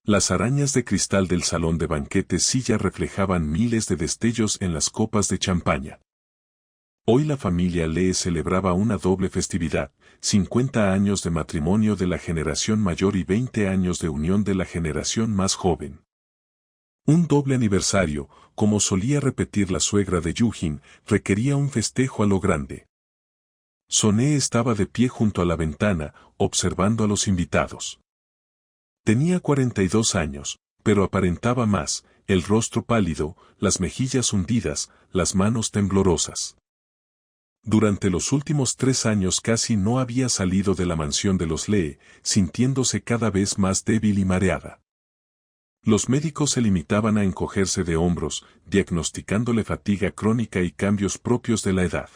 Las arañas de cristal del salón de banquetes silla reflejaban miles de destellos en las copas de champaña. Hoy la familia Lee celebraba una doble festividad, 50 años de matrimonio de la generación mayor y 20 años de unión de la generación más joven. Un doble aniversario, como solía repetir la suegra de Yujin, requería un festejo a lo grande. Soné estaba de pie junto a la ventana, observando a los invitados. Tenía 42 años, pero aparentaba más, el rostro pálido, las mejillas hundidas, las manos temblorosas. Durante los últimos 3 años casi no había salido de la mansión de los Lee, sintiéndose cada vez más débil y mareada. Los médicos se limitaban a encogerse de hombros, diagnosticándole fatiga crónica y cambios propios de la edad.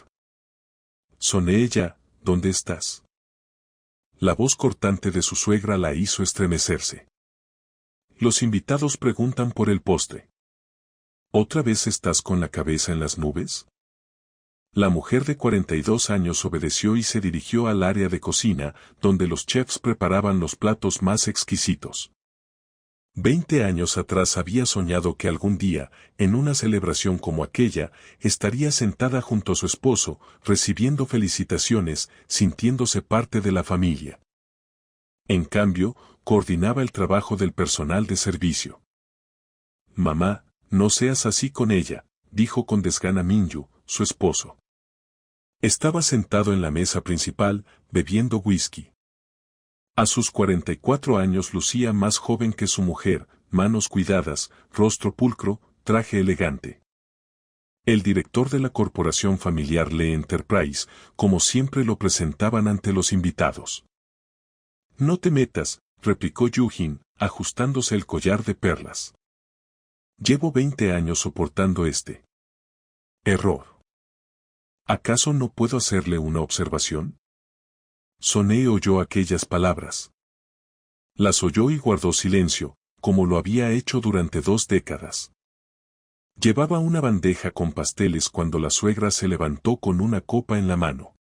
Soné ella, ¿dónde estás? La voz cortante de su suegra la hizo estremecerse. Los invitados preguntan por el postre. ¿Otra vez estás con la cabeza en las nubes? La mujer de 42 años obedeció y se dirigió al área de cocina, donde los chefs preparaban los platos más exquisitos. 20 años atrás había soñado que algún día, en una celebración como aquella, estaría sentada junto a su esposo, recibiendo felicitaciones, sintiéndose parte de la familia. En cambio, coordinaba el trabajo del personal de servicio. «Mamá, no seas así con ella», dijo con desgana Minyu, su esposo. Estaba sentado en la mesa principal, bebiendo whisky. A sus 44 años lucía más joven que su mujer, manos cuidadas, rostro pulcro, traje elegante. El director de la corporación familiar Lee Enterprise, como siempre lo presentaban ante los invitados. «No te metas», replicó Yujin, ajustándose el collar de perlas. «Llevo 20 años soportando este error. ¿Acaso no puedo hacerle una observación?» Soné oyó aquellas palabras. Las oyó y guardó silencio, como lo había hecho durante 2 décadas. Llevaba una bandeja con pasteles cuando la suegra se levantó con una copa en la mano.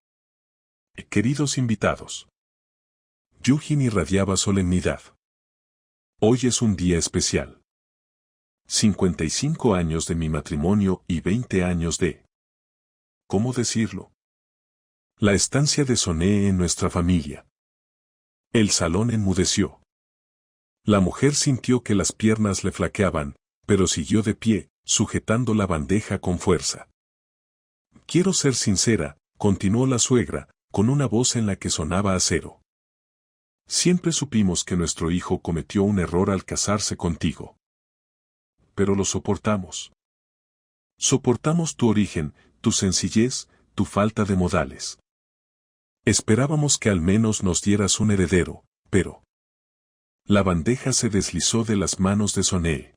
«Queridos invitados». Yujin irradiaba solemnidad. «Hoy es un día especial. 55 años de mi matrimonio y 20 años de... ¿Cómo decirlo? La estancia de Soné en nuestra familia». El salón enmudeció. La mujer sintió que las piernas le flaqueaban, pero siguió de pie, sujetando la bandeja con fuerza. «Quiero ser sincera», continuó la suegra, con una voz en la que sonaba acero. «Siempre supimos que nuestro hijo cometió un error al casarse contigo. Pero lo soportamos. Soportamos tu origen, tu sencillez, tu falta de modales. Esperábamos que al menos nos dieras un heredero, pero...». La bandeja se deslizó de las manos de Soné.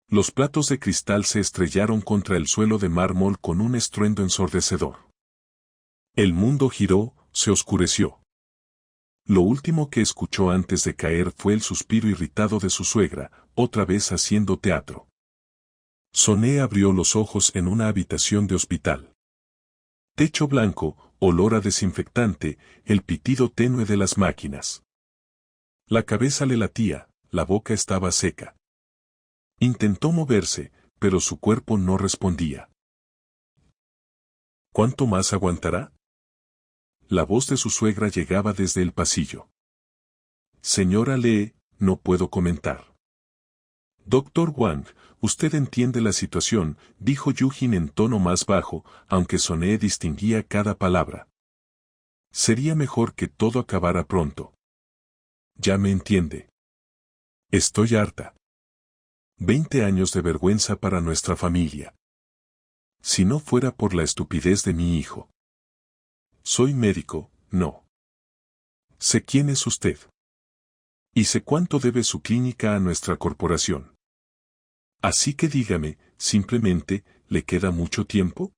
Los platos de cristal se estrellaron contra el suelo de mármol con un estruendo ensordecedor. El mundo giró, se oscureció. Lo último que escuchó antes de caer fue el suspiro irritado de su suegra, otra vez haciendo teatro. Soné abrió los ojos en una habitación de hospital. Techo blanco, olor a desinfectante, el pitido tenue de las máquinas. La cabeza le latía, la boca estaba seca. Intentó moverse, pero su cuerpo no respondía. ¿Cuánto más aguantará? La voz de su suegra llegaba desde el pasillo. «Señora Lee, no puedo comentar». «Doctor Wang, usted entiende la situación», dijo Yujin en tono más bajo, aunque Soné distinguía cada palabra. «Sería mejor que todo acabara pronto». «Ya me entiende. Estoy harta. 20 años de vergüenza para nuestra familia. Si no fuera por la estupidez de mi hijo. Soy médico, no. Sé quién es usted. Y sé cuánto debe su clínica a nuestra corporación. Así que dígame, simplemente, ¿le queda mucho tiempo?»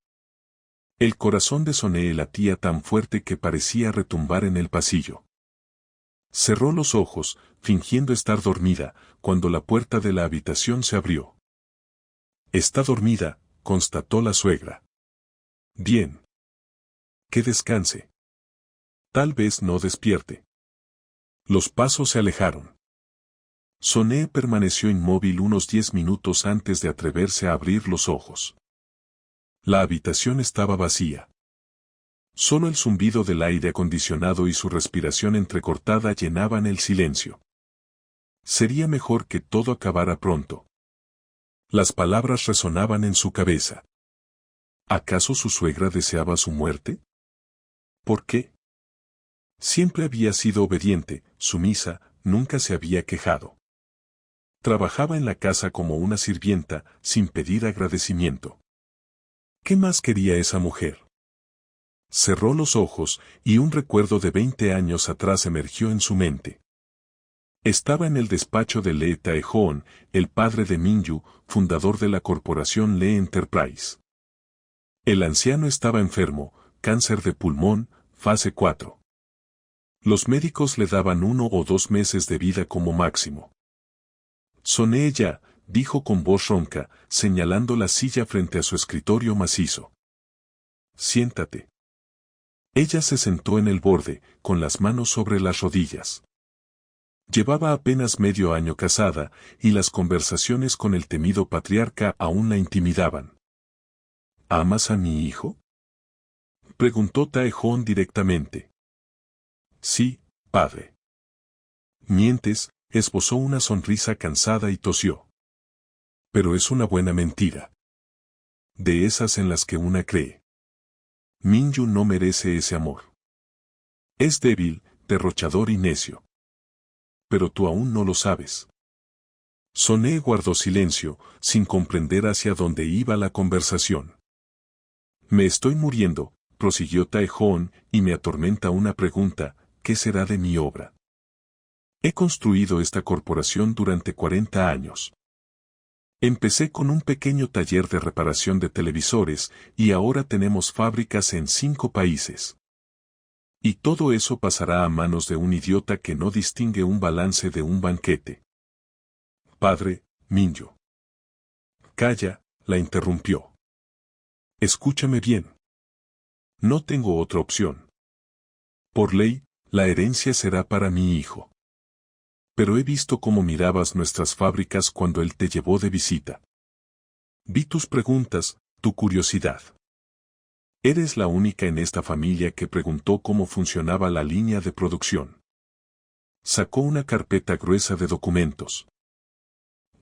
El corazón de Soné latía tan fuerte que parecía retumbar en el pasillo. Cerró los ojos, fingiendo estar dormida, cuando la puerta de la habitación se abrió. «Está dormida», constató la suegra. «Bien. Que descanse. Tal vez no despierte». Los pasos se alejaron. Soné permaneció inmóvil unos 10 minutos antes de atreverse a abrir los ojos. La habitación estaba vacía. Solo el zumbido del aire acondicionado y su respiración entrecortada llenaban el silencio. Sería mejor que todo acabara pronto. Las palabras resonaban en su cabeza. ¿Acaso su suegra deseaba su muerte? ¿Por qué? Siempre había sido obediente, sumisa, nunca se había quejado. Trabajaba en la casa como una sirvienta, sin pedir agradecimiento. ¿Qué más quería esa mujer? Cerró los ojos, y un recuerdo de 20 años atrás emergió en su mente. Estaba en el despacho de Lee Tae-hoon, el padre de Min-yu, fundador de la corporación Lee Enterprise. El anciano estaba enfermo, cáncer de pulmón, fase 4. Los médicos le daban 1 o 2 meses de vida como máximo. Soné ya, dijo con voz ronca, señalando la silla frente a su escritorio macizo. Siéntate. Ella se sentó en el borde, con las manos sobre las rodillas. Llevaba apenas medio año casada, y las conversaciones con el temido patriarca aún la intimidaban. ¿Amas a mi hijo? Preguntó Tae-hoon directamente. Sí, padre. Mientes, esbozó una sonrisa cansada y tosió. Pero es una buena mentira. De esas en las que una cree. Min-yu no merece ese amor. Es débil, derrochador y necio. Pero tú aún no lo sabes. Soné guardó silencio, sin comprender hacia dónde iba la conversación. Me estoy muriendo, prosiguió Tae-hoon, y me atormenta una pregunta, ¿qué será de mi obra? He construido esta corporación durante 40 años. Empecé con un pequeño taller de reparación de televisores, y ahora tenemos fábricas en 5 países. Y todo eso pasará a manos de un idiota que no distingue un balance de un banquete. Padre, Min-yu. Calla, la interrumpió. Escúchame bien. No tengo otra opción. Por ley, la herencia será para mi hijo. Pero he visto cómo mirabas nuestras fábricas cuando él te llevó de visita. Vi tus preguntas, tu curiosidad. Eres la única en esta familia que preguntó cómo funcionaba la línea de producción. Sacó una carpeta gruesa de documentos.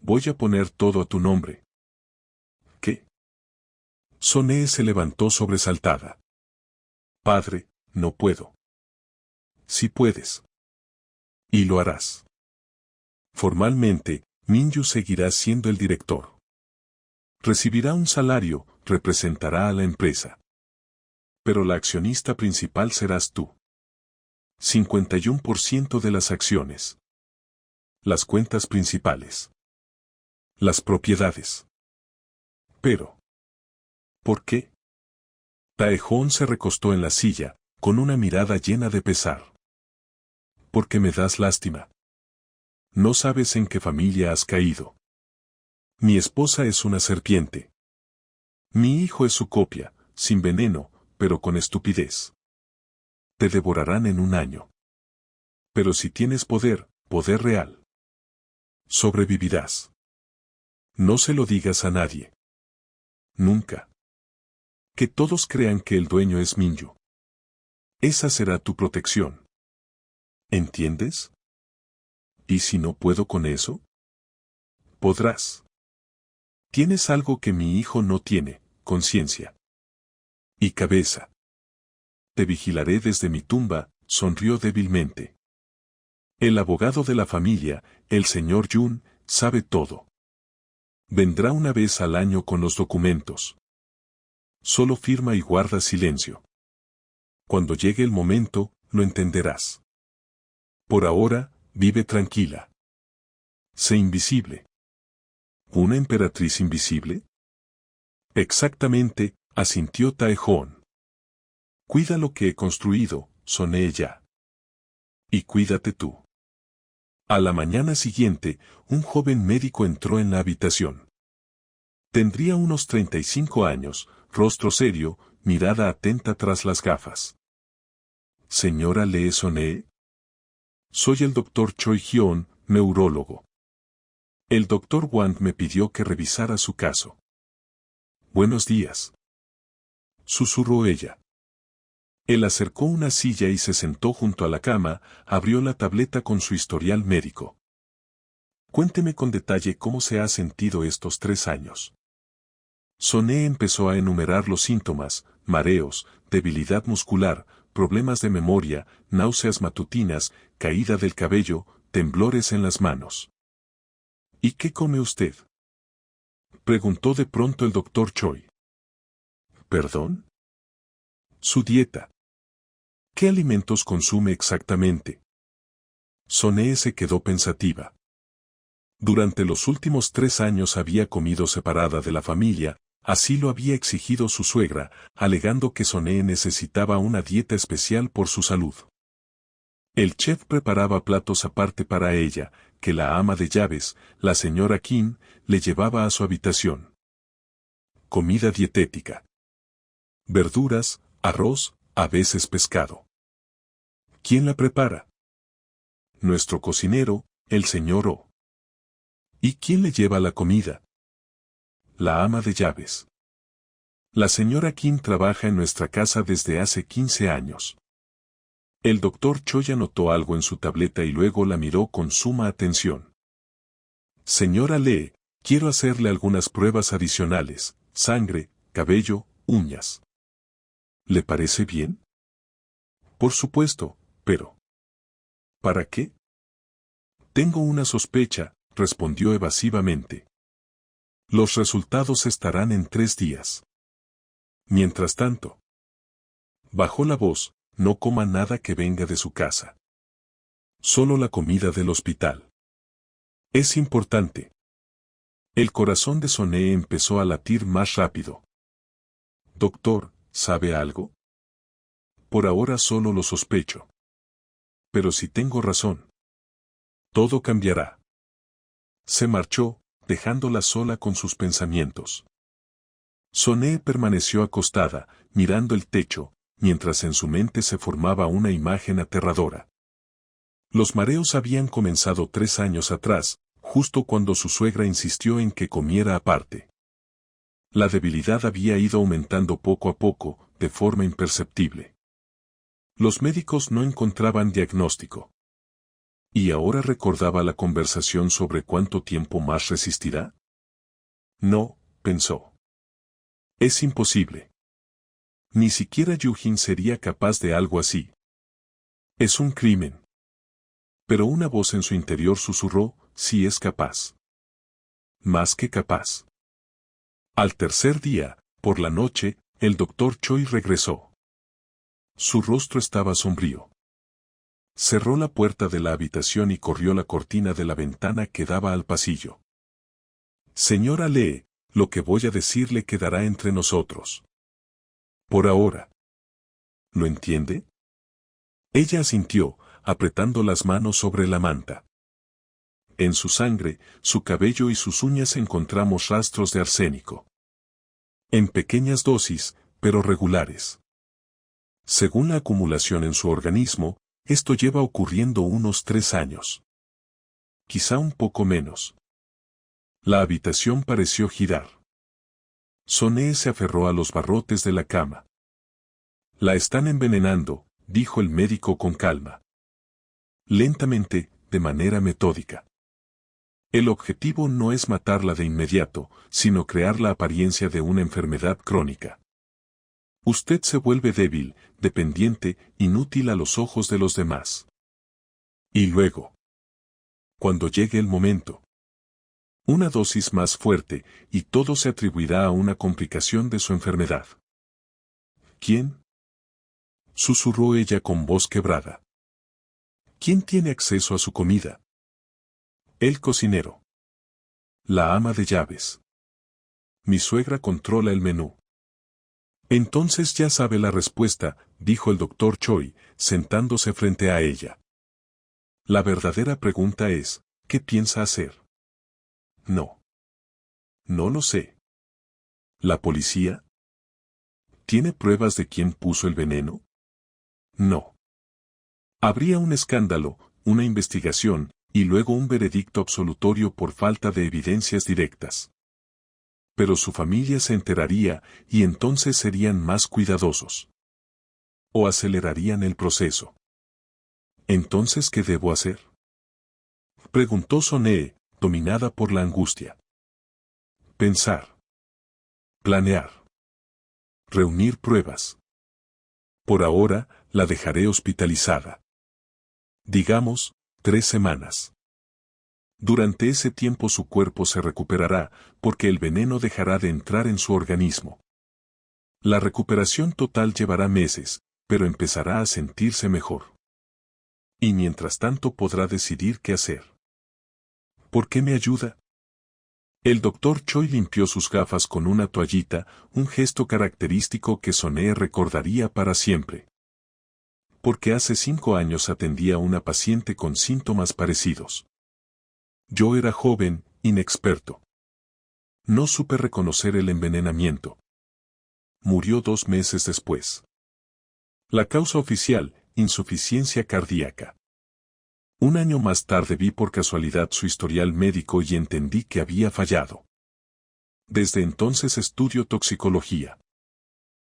Voy a poner todo a tu nombre. ¿Qué? Soné se levantó sobresaltada. Padre, no puedo. Sí puedes. Y lo harás. Formalmente, Min-yu seguirá siendo el director. Recibirá un salario, representará a la empresa. Pero la accionista principal serás tú. 51% de las acciones. Las cuentas principales. Las propiedades. Pero, ¿por qué? Tae-hoon se recostó en la silla, con una mirada llena de pesar. Porque me das lástima. No sabes en qué familia has caído. Mi esposa es una serpiente. Mi hijo es su copia, sin veneno, pero con estupidez. Te devorarán en 1 año. Pero si tienes poder, poder real, sobrevivirás. No se lo digas a nadie. Nunca. Que todos crean que el dueño es Min-yu. Esa será tu protección. ¿Entiendes? ¿Y si no puedo con eso? Podrás. Tienes algo que mi hijo no tiene, conciencia. Y cabeza. Te vigilaré desde mi tumba, sonrió débilmente. El abogado de la familia, el señor Yun, sabe todo. Vendrá una vez al año con los documentos. Solo firma y guarda silencio. Cuando llegue el momento, lo entenderás. Por ahora, vive tranquila. Sé invisible. ¿Una emperatriz invisible? Exactamente, asintió Tae-hoon. Cuida lo que he construido, Soné ya. Y cuídate tú. A la mañana siguiente, un joven médico entró en la habitación. Tendría unos 35 años, rostro serio, mirada atenta tras las gafas. Señora Lee Soné. Soy el doctor Choi Hyun, neurólogo. El doctor Wang me pidió que revisara su caso. Buenos días, susurró ella. Él acercó una silla y se sentó junto a la cama, abrió la tableta con su historial médico. Cuénteme con detalle cómo se ha sentido estos 3 años. Soné empezó a enumerar los síntomas: mareos, debilidad muscular, problemas de memoria, náuseas matutinas, caída del cabello, temblores en las manos. ¿Y qué come usted?, preguntó de pronto el doctor Choi. ¿Perdón? Su dieta. ¿Qué alimentos consume exactamente? Soné se quedó pensativa. Durante los últimos 3 años había comido separada de la familia, así lo había exigido su suegra, alegando que Soné necesitaba una dieta especial por su salud. El chef preparaba platos aparte para ella, que la ama de llaves, la señora Kim, le llevaba a su habitación. Comida dietética. Verduras, arroz, a veces pescado. ¿Quién la prepara? Nuestro cocinero, el señor O. ¿Y quién le lleva la comida? La ama de llaves. La señora Kim trabaja en nuestra casa desde hace 15 años. El doctor Choi anotó algo en su tableta y luego la miró con suma atención. Señora Lee, quiero hacerle algunas pruebas adicionales: sangre, cabello, uñas. ¿Le parece bien? Por supuesto, pero... ¿para qué? Tengo una sospecha, respondió evasivamente. Los resultados estarán en 3 días. Mientras tanto, bajó la voz: no coma nada que venga de su casa. Solo la comida del hospital. Es importante. El corazón de Soné empezó a latir más rápido. Doctor, ¿sabe algo? Por ahora solo lo sospecho. Pero si tengo razón, todo cambiará. Se marchó, dejándola sola con sus pensamientos. Soné permaneció acostada, mirando el techo, mientras en su mente se formaba una imagen aterradora. Los mareos habían comenzado 3 años atrás, justo cuando su suegra insistió en que comiera aparte. La debilidad había ido aumentando poco a poco, de forma imperceptible. Los médicos no encontraban diagnóstico. ¿Y ahora recordaba la conversación sobre cuánto tiempo más resistirá? No, pensó. Es imposible. Ni siquiera Yujin sería capaz de algo así. Es un crimen. Pero una voz en su interior susurró: sí es capaz. Más que capaz. Al tercer día, por la noche, el doctor Choi regresó. Su rostro estaba sombrío. Cerró la puerta de la habitación y corrió la cortina de la ventana que daba al pasillo. Señora Lee, lo que voy a decirle quedará entre nosotros. Por ahora. ¿Lo entiende? Ella asintió, apretando las manos sobre la manta. En su sangre, su cabello y sus uñas encontramos rastros de arsénico. En pequeñas dosis, pero regulares. Según la acumulación en su organismo, esto lleva ocurriendo unos 3 años. Quizá un poco menos. La habitación pareció girar. Soné se aferró a los barrotes de la cama. La están envenenando, dijo el médico con calma. Lentamente, de manera metódica. El objetivo no es matarla de inmediato, sino crear la apariencia de una enfermedad crónica. Usted se vuelve débil, dependiente, inútil a los ojos de los demás. Y luego, cuando llegue el momento, una dosis más fuerte, y todo se atribuirá a una complicación de su enfermedad. ¿Quién? Susurró ella con voz quebrada. ¿Quién tiene acceso a su comida? El cocinero. La ama de llaves. Mi suegra controla el menú. Entonces ya sabe la respuesta, dijo el doctor Choi, sentándose frente a ella. La verdadera pregunta es, ¿qué piensa hacer? No. No lo sé. ¿La policía? ¿Tiene pruebas de quién puso el veneno? No. Habría un escándalo, una investigación, y luego un veredicto absolutorio por falta de evidencias directas. Pero su familia se enteraría y entonces serían más cuidadosos. O acelerarían el proceso. ¿Entonces qué debo hacer?, preguntó Sonee, dominada por la angustia. Pensar. Planear. Reunir pruebas. Por ahora, la dejaré hospitalizada. Digamos, 3 semanas. Durante ese tiempo su cuerpo se recuperará, porque el veneno dejará de entrar en su organismo. La recuperación total llevará meses, pero empezará a sentirse mejor. Y mientras tanto podrá decidir qué hacer. ¿Por qué me ayuda? El doctor Choi limpió sus gafas con una toallita, un gesto característico que Sonee recordaría para siempre. Porque hace 5 años atendía a una paciente con síntomas parecidos. Yo era joven, inexperto. No supe reconocer el envenenamiento. Murió 2 meses después. La causa oficial, insuficiencia cardíaca. 1 año más tarde vi por casualidad su historial médico y entendí que había fallado. Desde entonces estudio toxicología.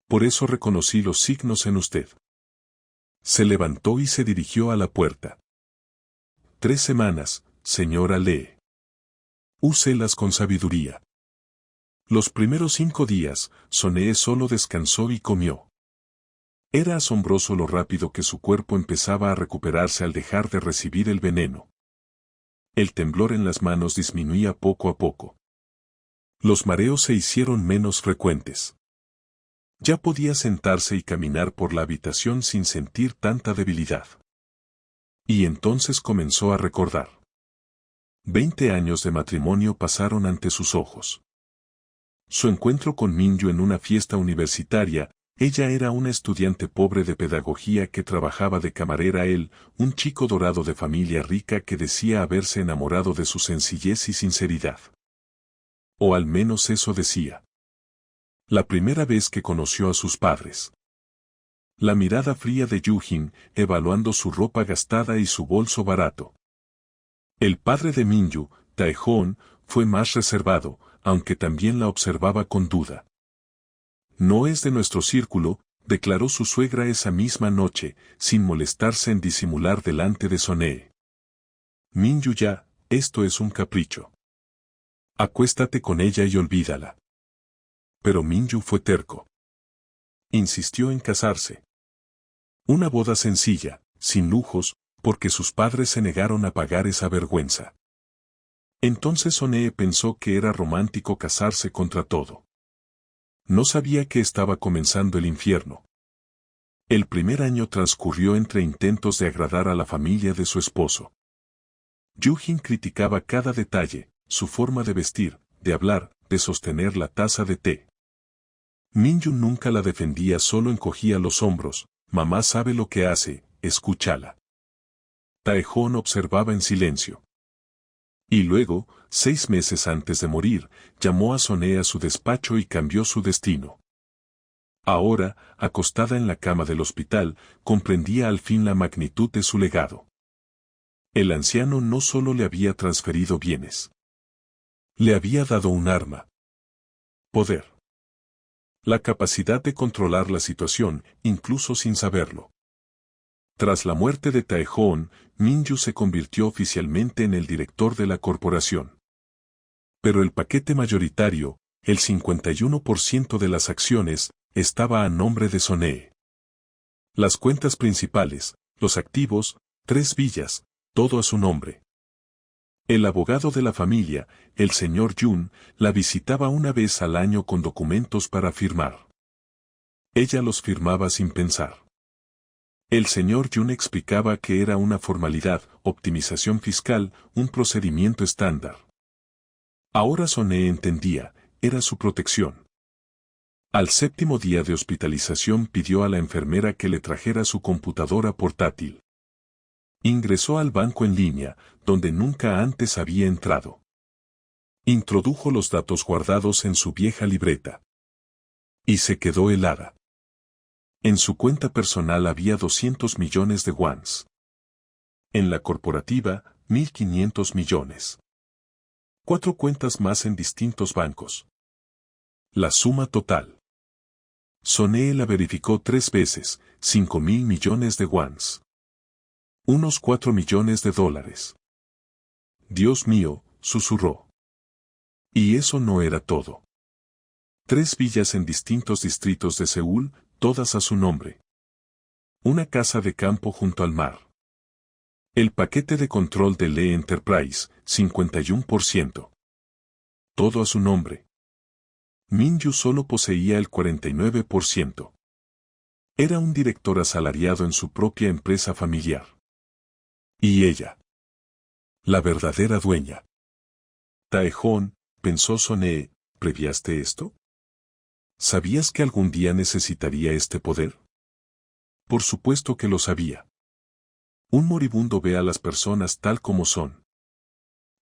Por eso reconocí los signos en usted. Se levantó y se dirigió a la puerta. 3 semanas, señora Lee. Úselas con sabiduría. Los primeros 5 días, Sonee solo descansó y comió. Era asombroso lo rápido que su cuerpo empezaba a recuperarse al dejar de recibir el veneno. El temblor en las manos disminuía poco a poco. Los mareos se hicieron menos frecuentes. Ya podía sentarse y caminar por la habitación sin sentir tanta debilidad. Y entonces comenzó a recordar. 20 años de matrimonio pasaron ante sus ojos. Su encuentro con Minju en una fiesta universitaria. Ella era una estudiante pobre de pedagogía que trabajaba de camarera, él, un chico dorado de familia rica que decía haberse enamorado de su sencillez y sinceridad. O al menos eso decía. La primera vez que conoció a sus padres. La mirada fría de Yujin, evaluando su ropa gastada y su bolso barato. El padre de Minju, Taejoon, fue más reservado, aunque también la observaba con duda. No es de nuestro círculo, declaró su suegra esa misma noche, sin molestarse en disimular delante de Sonee. Minju ya, esto es un capricho. Acuéstate con ella y olvídala. Pero Minju fue terco. Insistió en casarse. Una boda sencilla, sin lujos, porque sus padres se negaron a pagar esa vergüenza. Entonces Sonee pensó que era romántico casarse contra todo. No sabía que estaba comenzando el infierno. El primer año transcurrió entre intentos de agradar a la familia de su esposo. Yujin criticaba cada detalle, su forma de vestir, de hablar, de sostener la taza de té. Minju nunca la defendía, solo encogía los hombros. Mamá sabe lo que hace, escúchala. Taejoon observaba en silencio. Y luego, 6 meses antes de morir, llamó a Sonee a su despacho y cambió su destino. Ahora, acostada en la cama del hospital, comprendía al fin la magnitud de su legado. El anciano no solo le había transferido bienes. Le había dado un arma. Poder. La capacidad de controlar la situación, incluso sin saberlo. Tras la muerte de Taejoon, Minju se convirtió oficialmente en el director de la corporación. Pero el paquete mayoritario, el 51% de las acciones, estaba a nombre de Sonee. Las cuentas principales, los activos, 3 villas, todo a su nombre. El abogado de la familia, el señor Jun, la visitaba una vez al año con documentos para firmar. Ella los firmaba sin pensar. El señor Jun explicaba que era una formalidad, optimización fiscal, un procedimiento estándar. Ahora Sonee entendía, era su protección. Al 7º día de hospitalización pidió a la enfermera que le trajera su computadora portátil. Ingresó al banco en línea, donde nunca antes había entrado. Introdujo los datos guardados en su vieja libreta. Y se quedó helada. En su cuenta personal había 200 millones de wons. En la corporativa, 1.500 millones. 4 cuentas más en distintos bancos. La suma total. Sonny la verificó 3 veces, 5.000 millones de wons. Unos 4 millones de dólares. Dios mío, susurró. Y eso no era todo. 3 villas en distintos distritos de Seúl, todas a su nombre. Una casa de campo junto al mar. El paquete de control de Lee Enterprise, 51%. Todo a su nombre. Min-yu solo poseía el 49%. Era un director asalariado en su propia empresa familiar. Y ella. La verdadera dueña. Taejon, pensó Sonny, ¿previaste esto? ¿Sabías que algún día necesitaría este poder? Por supuesto que lo sabía. Un moribundo ve a las personas tal como son.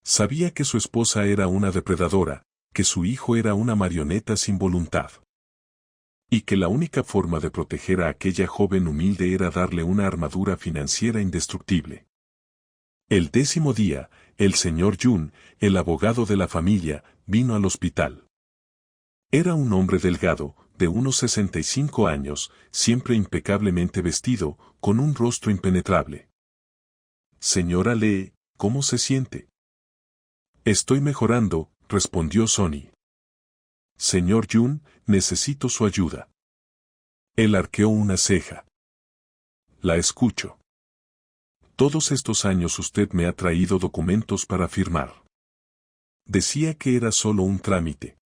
Sabía que su esposa era una depredadora, que su hijo era una marioneta sin voluntad. Y que la única forma de proteger a aquella joven humilde era darle una armadura financiera indestructible. El 10º día, el señor Jun, el abogado de la familia, vino al hospital. Era un hombre delgado, de unos 65 años, siempre impecablemente vestido, con un rostro impenetrable. Señora Lee, ¿cómo se siente? Estoy mejorando, respondió Sonny. Señor Jun, necesito su ayuda. Él arqueó una ceja. La escucho. Todos estos años usted me ha traído documentos para firmar. Decía que era solo un trámite.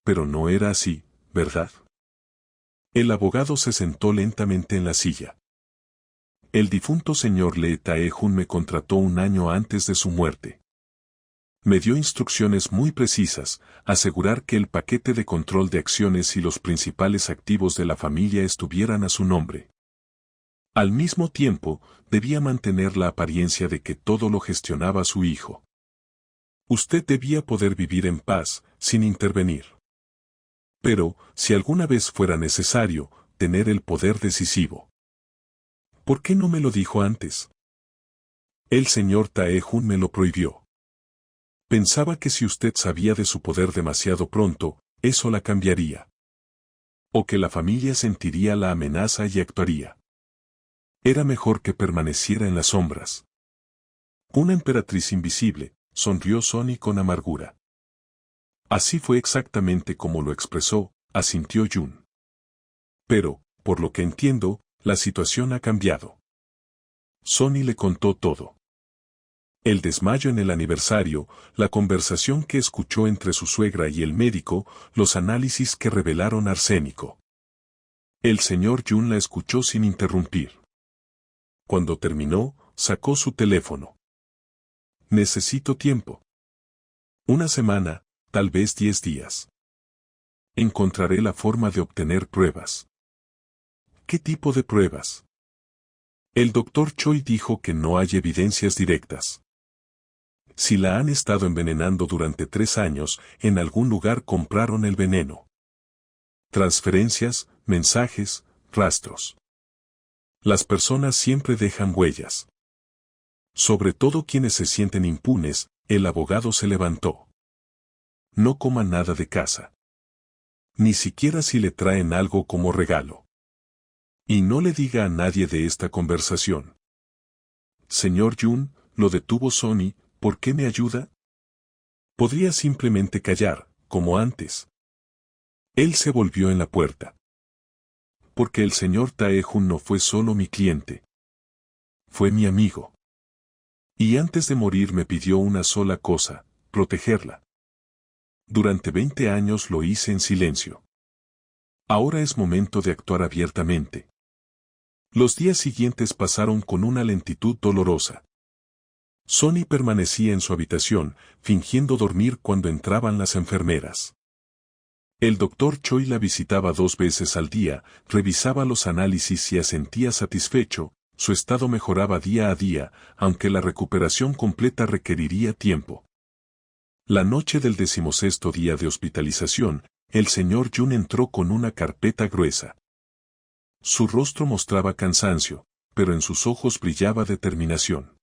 Pero no era así, ¿verdad? El abogado se sentó lentamente en la silla. El difunto señor Lee Tae-jun me contrató un año antes de su muerte. Me dio instrucciones muy precisas, asegurar que el paquete de control de acciones y los principales activos de la familia estuvieran a su nombre. Al mismo tiempo, debía mantener la apariencia de que todo lo gestionaba su hijo. Usted debía poder vivir en paz, sin intervenir. Pero, si alguna vez fuera necesario, tener el poder decisivo. ¿Por qué no me lo dijo antes? El señor Tae-jun me lo prohibió. Pensaba que si usted sabía de su poder demasiado pronto, eso la cambiaría. O que la familia sentiría la amenaza y actuaría. Era mejor que permaneciera en las sombras. Una emperatriz invisible, sonrió Sonny con amargura. Así fue exactamente como lo expresó, asintió Jun. Pero, por lo que entiendo, la situación ha cambiado. Sonny le contó todo. El desmayo en el aniversario, la conversación que escuchó entre su suegra y el médico, los análisis que revelaron arsénico. El señor Jun la escuchó sin interrumpir. Cuando terminó, sacó su teléfono. Necesito tiempo. 1 semana, tal vez 10 días. Encontraré la forma de obtener pruebas. ¿Qué tipo de pruebas? El doctor Choi dijo que no hay evidencias directas. Si la han estado envenenando durante 3 años, en algún lugar compraron el veneno. Transferencias, mensajes, rastros. Las personas siempre dejan huellas. Sobre todo quienes se sienten impunes, el abogado se levantó. No coma nada de casa. Ni siquiera si le traen algo como regalo. Y no le diga a nadie de esta conversación. Señor Jun, lo detuvo Sonny, ¿por qué me ayuda? Podría simplemente callar, como antes. Él se volvió en la puerta. Porque el señor Tae-jun no fue solo mi cliente. Fue mi amigo. Y antes de morir me pidió una sola cosa, protegerla. Durante 20 años lo hice en silencio. Ahora es momento de actuar abiertamente. Los días siguientes pasaron con una lentitud dolorosa. Sonny permanecía en su habitación, fingiendo dormir cuando entraban las enfermeras. El doctor Choi la visitaba 2 veces al día, revisaba los análisis y asentía satisfecho, su estado mejoraba día a día, aunque la recuperación completa requeriría tiempo. La noche del 16º día de hospitalización, el señor Jun entró con una carpeta gruesa. Su rostro mostraba cansancio, pero en sus ojos brillaba determinación.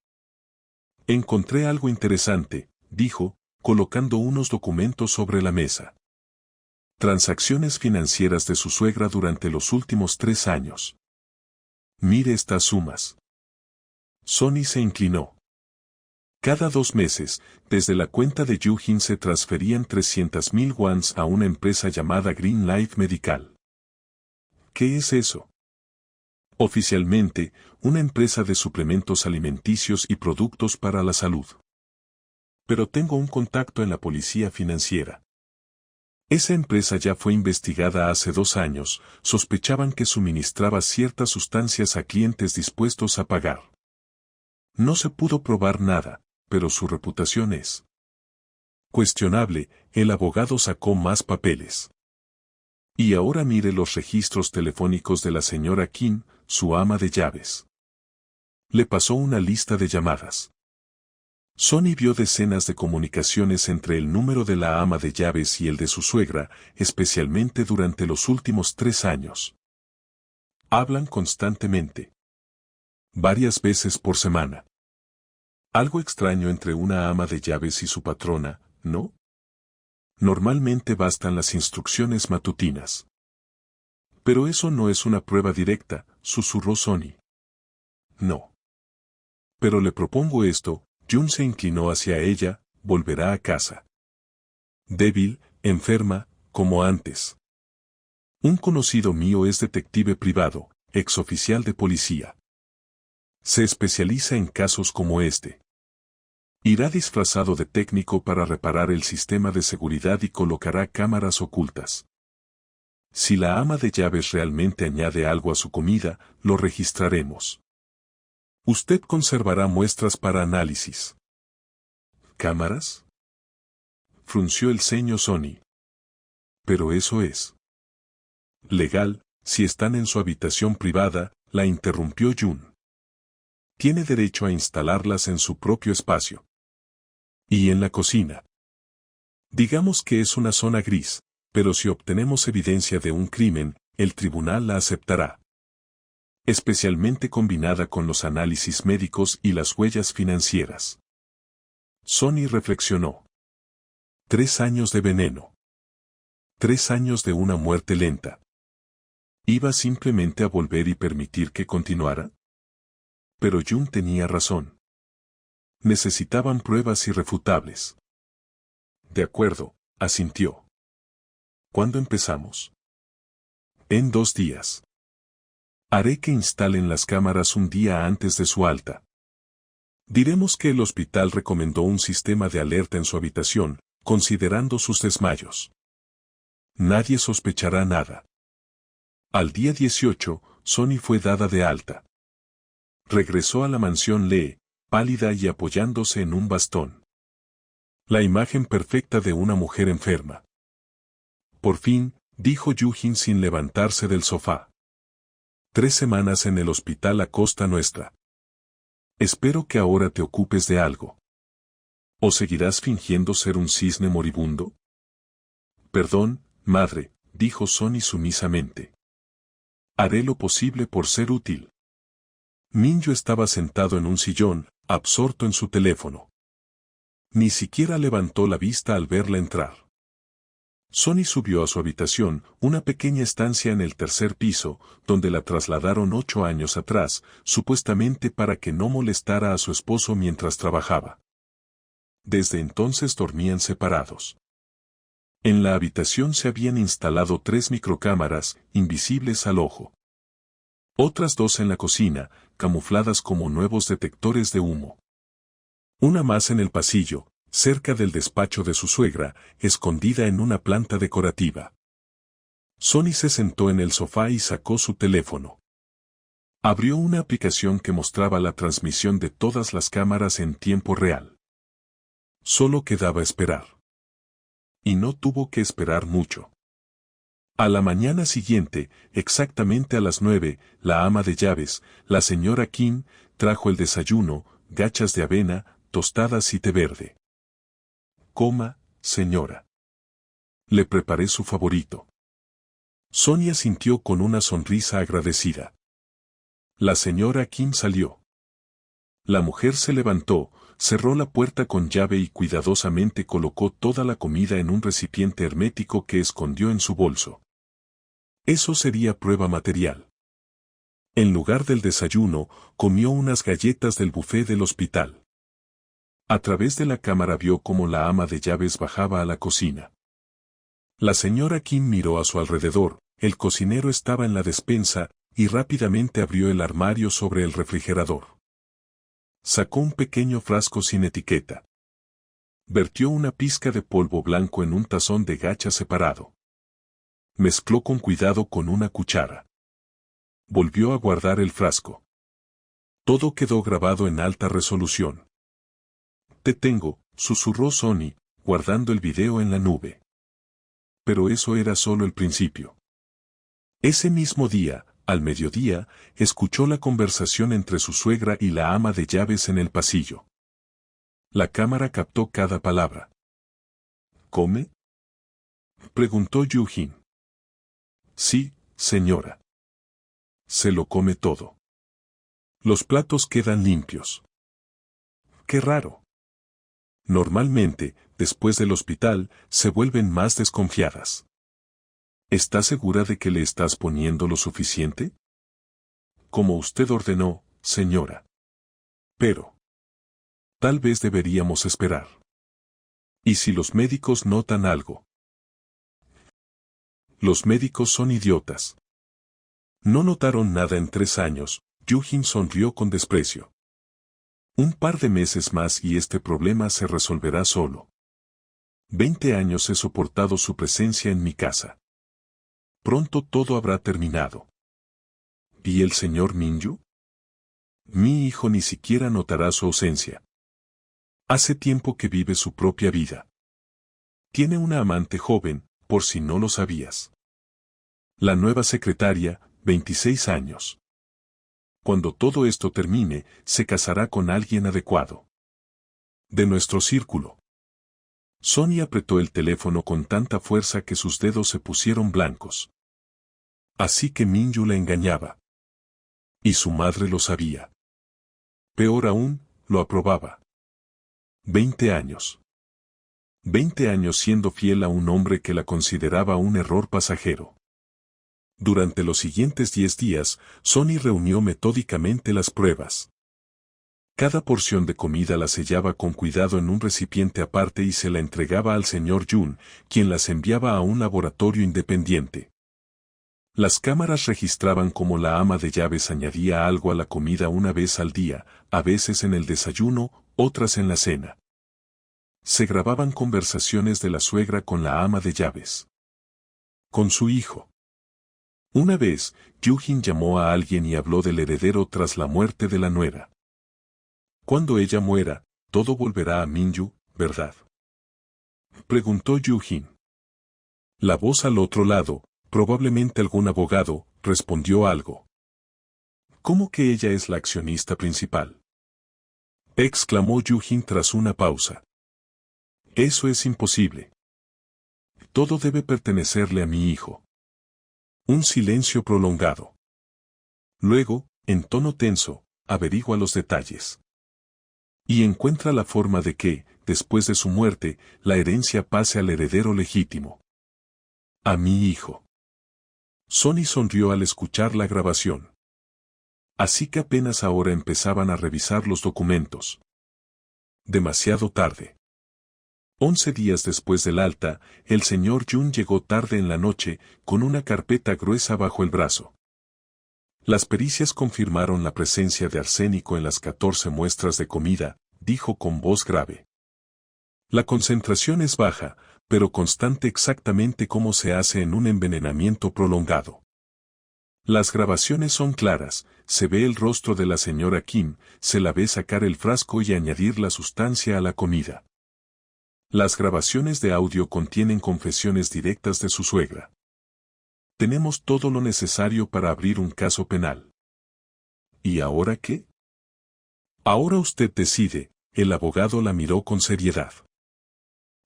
Encontré algo interesante, dijo, colocando unos documentos sobre la mesa. Transacciones financieras de su suegra durante los últimos 3 años. Mire estas sumas. Sonny se inclinó. Cada 2 meses, desde la cuenta de Yu-Jin se transferían 300,000 wons a una empresa llamada Green Life Medical. ¿Qué es eso? Oficialmente, una empresa de suplementos alimenticios y productos para la salud. Pero tengo un contacto en la policía financiera. Esa empresa ya fue investigada hace 2 años, sospechaban que suministraba ciertas sustancias a clientes dispuestos a pagar. No se pudo probar nada, pero su reputación es cuestionable. El abogado sacó más papeles. Y ahora mire los registros telefónicos de la señora Kim, su ama de llaves. Le pasó una lista de llamadas. Sonny vio decenas de comunicaciones entre el número de la ama de llaves y el de su suegra, especialmente durante los últimos 3 años. Hablan constantemente. Varias veces por semana. Algo extraño entre una ama de llaves y su patrona, ¿no? Normalmente bastan las instrucciones matutinas. Pero eso no es una prueba directa, susurró Sonny. No. Pero le propongo esto. Jun se inclinó hacia ella, volverá a casa. Débil, enferma, como antes. Un conocido mío es detective privado, exoficial de policía. Se especializa en casos como este. Irá disfrazado de técnico para reparar el sistema de seguridad y colocará cámaras ocultas. Si la ama de llaves realmente añade algo a su comida, lo registraremos. Usted conservará muestras para análisis. ¿Cámaras? Frunció el ceño Sonny. Pero eso es legal, si están en su habitación privada, la interrumpió Jun. Tiene derecho a instalarlas en su propio espacio. Y en la cocina. Digamos que es una zona gris, pero si obtenemos evidencia de un crimen, el tribunal la aceptará. Especialmente combinada con los análisis médicos y las huellas financieras. Sonny reflexionó. 3 años de veneno. 3 años de una muerte lenta. ¿Iba simplemente a volver y permitir que continuara? Pero Jun tenía razón. Necesitaban pruebas irrefutables. De acuerdo, asintió. ¿Cuándo empezamos? En 2 días. Haré que instalen las cámaras un día antes de su alta. Diremos que el hospital recomendó un sistema de alerta en su habitación, considerando sus desmayos. Nadie sospechará nada. Al día 18, Sonny fue dada de alta. Regresó a la mansión Lee, pálida y apoyándose en un bastón. La imagen perfecta de una mujer enferma. Por fin, dijo Yu-Jin sin levantarse del sofá. 3 semanas en el hospital a costa nuestra. Espero que ahora te ocupes de algo. ¿O seguirás fingiendo ser un cisne moribundo? Perdón, madre, dijo Sonny sumisamente. Haré lo posible por ser útil. Minyo estaba sentado en un sillón, absorto en su teléfono. Ni siquiera levantó la vista al verla entrar. Sonny subió a su habitación, una pequeña estancia en el 3er piso, donde la trasladaron 8 años atrás, supuestamente para que no molestara a su esposo mientras trabajaba. Desde entonces dormían separados. En la habitación se habían instalado 3 microcámaras, invisibles al ojo. Otras 2 en la cocina, camufladas como nuevos detectores de humo. Una más en el pasillo, cerca del despacho de su suegra, escondida en una planta decorativa. Sonny se sentó en el sofá y sacó su teléfono. Abrió una aplicación que mostraba la transmisión de todas las cámaras en tiempo real. Solo quedaba esperar. Y no tuvo que esperar mucho. A la mañana siguiente, exactamente a las 9, la ama de llaves, la señora Kim, trajo el desayuno, gachas de avena, tostadas y té verde. Coma, señora. Le preparé su favorito. Sonia sintió con una sonrisa agradecida. La señora Kim salió. La mujer se levantó, cerró la puerta con llave y cuidadosamente colocó toda la comida en un recipiente hermético que escondió en su bolso. Eso sería prueba material. En lugar del desayuno, comió unas galletas del buffet del hospital. A través de la cámara vio cómo la ama de llaves bajaba a la cocina. La señora Kim miró a su alrededor, el cocinero estaba en la despensa, y rápidamente abrió el armario sobre el refrigerador. Sacó un pequeño frasco sin etiqueta. Vertió una pizca de polvo blanco en un tazón de gacha separado. Mezcló con cuidado con una cuchara. Volvió a guardar el frasco. Todo quedó grabado en alta resolución. Te tengo, susurró Sonny, guardando el video en la nube. Pero eso era solo el principio. Ese mismo día, al mediodía, escuchó la conversación entre su suegra y la ama de llaves en el pasillo. La cámara captó cada palabra. ¿Come?, preguntó Yu-jin. Sí, señora. Se lo come todo. Los platos quedan limpios. Qué raro. Normalmente, después del hospital, se vuelven más desconfiadas. ¿Está segura de que le estás poniendo lo suficiente? Como usted ordenó, señora. Pero tal vez deberíamos esperar. ¿Y si los médicos notan algo? Los médicos son idiotas. No notaron nada en 3 años, Yu-jin sonrió con desprecio. Un par de meses más y este problema se resolverá solo. 20 años he soportado su presencia en mi casa. Pronto todo habrá terminado. ¿Y el señor Minju? Mi hijo ni siquiera notará su ausencia. Hace tiempo que vive su propia vida. Tiene una amante joven, por si no lo sabías. La nueva secretaria, 26 años. Cuando todo esto termine, se casará con alguien adecuado. De nuestro círculo. Sonny apretó el teléfono con tanta fuerza que sus dedos se pusieron blancos. Así que Minju la engañaba. Y su madre lo sabía. Peor aún, lo aprobaba. 20 años. 20 años siendo fiel a un hombre que la consideraba un error pasajero. Durante los siguientes 10 días, Sonny reunió metódicamente las pruebas. Cada porción de comida la sellaba con cuidado en un recipiente aparte y se la entregaba al señor Jun, quien las enviaba a un laboratorio independiente. Las cámaras registraban cómo la ama de llaves añadía algo a la comida una vez al día, a veces en el desayuno, otras en la cena. Se grababan conversaciones de la suegra con la ama de llaves. Con su hijo. Una vez, Yu-jin llamó a alguien y habló del heredero tras la muerte de la nuera. Cuando ella muera, todo volverá a Minju, ¿verdad?, preguntó Yu-jin. La voz al otro lado, probablemente algún abogado, respondió algo. ¿Cómo que ella es la accionista principal?, exclamó Yu-jin tras una pausa. Eso es imposible. Todo debe pertenecerle a mi hijo. Un silencio prolongado. Luego, en tono tenso, averigua los detalles. Y encuentra la forma de que, después de su muerte, la herencia pase al heredero legítimo. A mi hijo. Sonny sonrió al escuchar la grabación. Así que apenas ahora empezaban a revisar los documentos. Demasiado tarde. 11 días después del alta, el señor Jun llegó tarde en la noche, con una carpeta gruesa bajo el brazo. Las pericias confirmaron la presencia de arsénico en las 14 muestras de comida, dijo con voz grave. La concentración es baja, pero constante exactamente como se hace en un envenenamiento prolongado. Las grabaciones son claras, se ve el rostro de la señora Kim, se la ve sacar el frasco y añadir la sustancia a la comida. Las grabaciones de audio contienen confesiones directas de su suegra. Tenemos todo lo necesario para abrir un caso penal. ¿Y ahora qué? Ahora usted decide, el abogado la miró con seriedad.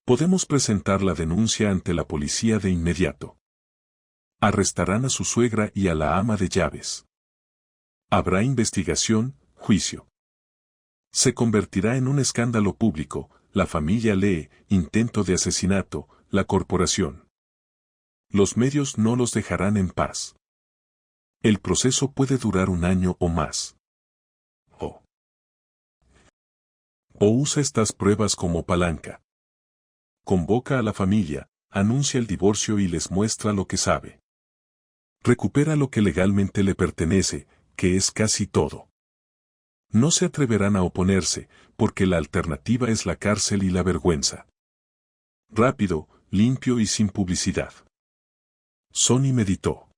Podemos presentar la denuncia ante la policía de inmediato. Arrestarán a su suegra y a la ama de llaves. Habrá investigación, juicio. Se convertirá en un escándalo público, la familia Lee, intento de asesinato, la corporación. Los medios no los dejarán en paz. El proceso puede durar un año o más. O usa estas pruebas como palanca. Convoca a la familia, anuncia el divorcio y les muestra lo que sabe. Recupera lo que legalmente le pertenece, que es casi todo. No se atreverán a oponerse, porque la alternativa es la cárcel y la vergüenza. Rápido, limpio y sin publicidad. Sonny meditó.